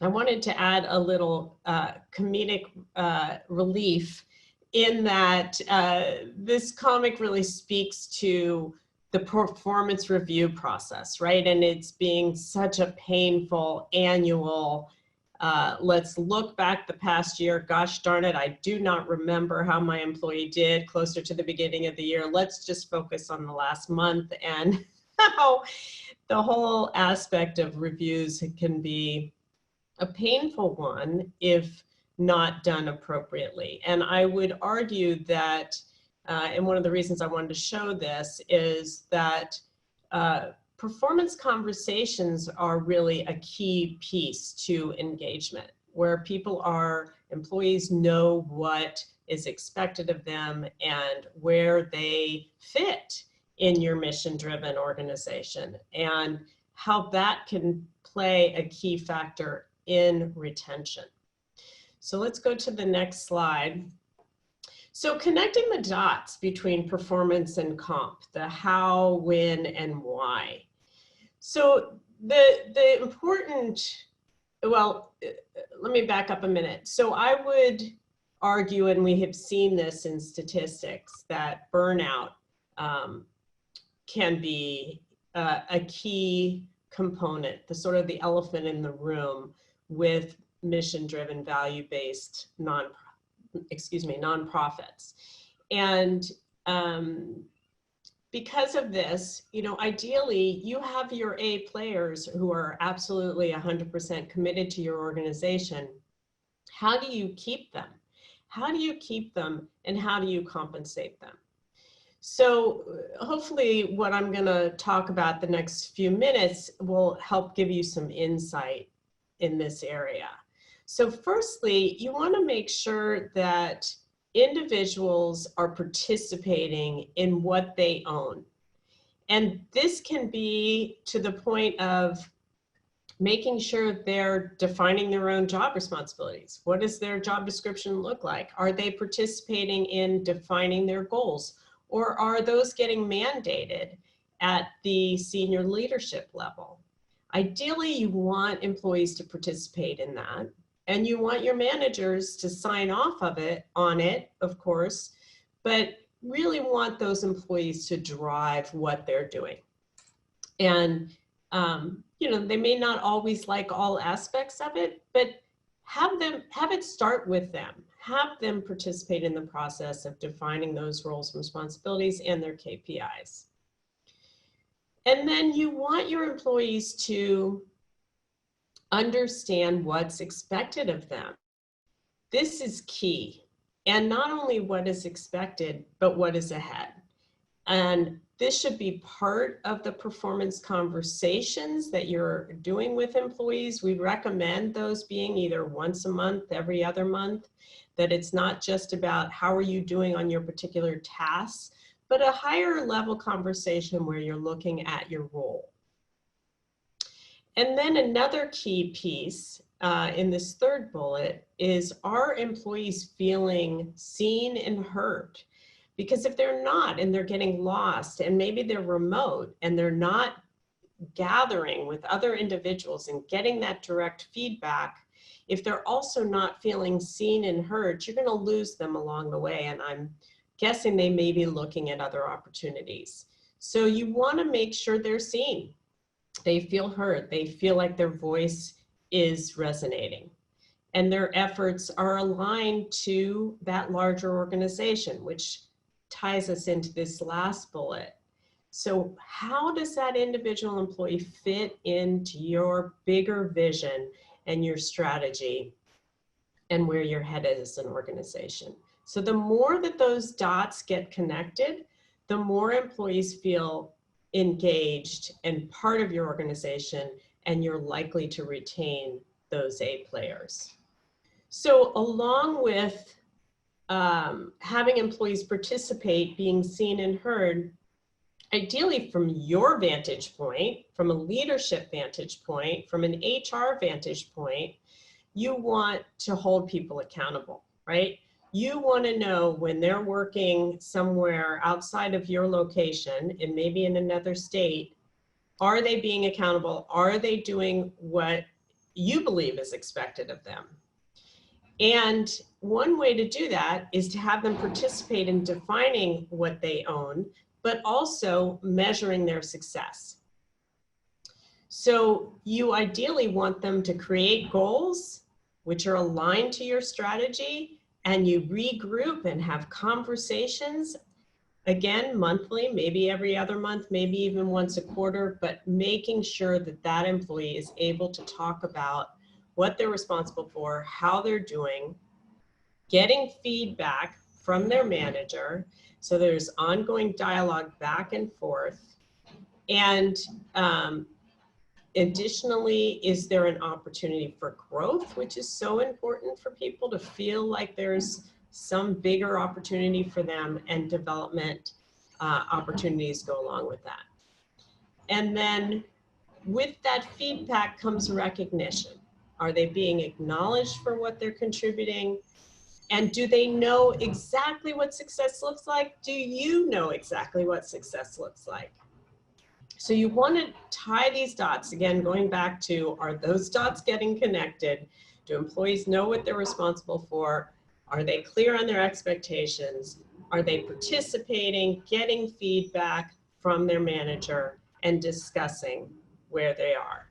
I wanted to add a little comedic relief in that this comic really speaks to the performance review process, right? And it's being such a painful annual, let's look back the past year. Gosh darn it, I do not remember how my employee did closer to the beginning of the year. Let's just focus on the last month, and how the whole aspect of reviews can be a painful one if not done appropriately. And I would argue that, and one of the reasons I wanted to show this is that performance conversations are really a key piece to engagement, where employees know what is expected of them and where they fit in your mission-driven organization, and how that can play a key factor in retention. So let's go to the next slide. So connecting the dots between performance and comp, the how, when, and why. So the important, well, let me back up a minute. So I would argue, and we have seen this in statistics, that burnout can be a key component, the sort of the elephant in the room with mission-driven, value-based nonprofits. And because of this, ideally you have your A players who are absolutely 100% committed to your organization. How do you keep them? How do you keep them, and how do you compensate them? So hopefully what I'm going to talk about the next few minutes will help give you some insight in this area. So firstly, you want to make sure that individuals are participating in what they own. And this can be to the point of making sure they're defining their own job responsibilities. What does their job description look like? Are they participating in defining their goals? Or are those getting mandated at the senior leadership level? Ideally, you want employees to participate in that, and you want your managers to sign off on it, of course, but really want those employees to drive what they're doing. And they may not always like all aspects of it, but have it start with them. Have them participate in the process of defining those roles and responsibilities and their KPIs. And then you want your employees to understand what's expected of them. This is key. And not only what is expected, but what is ahead. And this should be part of the performance conversations that you're doing with employees. We recommend those being either once a month, every other month, that it's not just about how are you doing on your particular tasks, but a higher level conversation where you're looking at your role. And then another key piece in this third bullet is, are employees feeling seen and heard? Because if they're not, and they're getting lost, and maybe they're remote and they're not gathering with other individuals and getting that direct feedback, if they're also not feeling seen and heard, you're going to lose them along the way. And I'm guessing they may be looking at other opportunities. So you want to make sure they're seen. They feel heard. They feel like their voice is resonating. And their efforts are aligned to that larger organization, which ties us into this last bullet. So how does that individual employee fit into your bigger vision and your strategy and where you're headed as an organization? So the more that those dots get connected, the more employees feel engaged and part of your organization, and you're likely to retain those A players. So along with having employees participate, being seen and heard, ideally from your vantage point, from a leadership vantage point, from an HR vantage point, you want to hold people accountable, right? You want to know when they're working somewhere outside of your location and maybe in another state, are they being accountable? Are they doing what you believe is expected of them. And one way to do that is to have them participate in defining what they own, but also measuring their success. So you ideally want them to create goals which are aligned to your strategy, and you regroup and have conversations, again, monthly, maybe every other month, maybe even once a quarter, but making sure that that employee is able to talk about what they're responsible for, how they're doing, getting feedback from their manager. So there's ongoing dialogue back and forth. And additionally, is there an opportunity for growth, which is so important for people to feel like there's some bigger opportunity for them, and development opportunities go along with that. And then with that feedback comes recognition. Are they being acknowledged for what they're contributing? And do they know exactly what success looks like? Do you know exactly what success looks like? So you want to tie these dots, again, going back to, are those dots getting connected? Do employees know what they're responsible for? Are they clear on their expectations? Are they participating, getting feedback from their manager, and discussing where they are?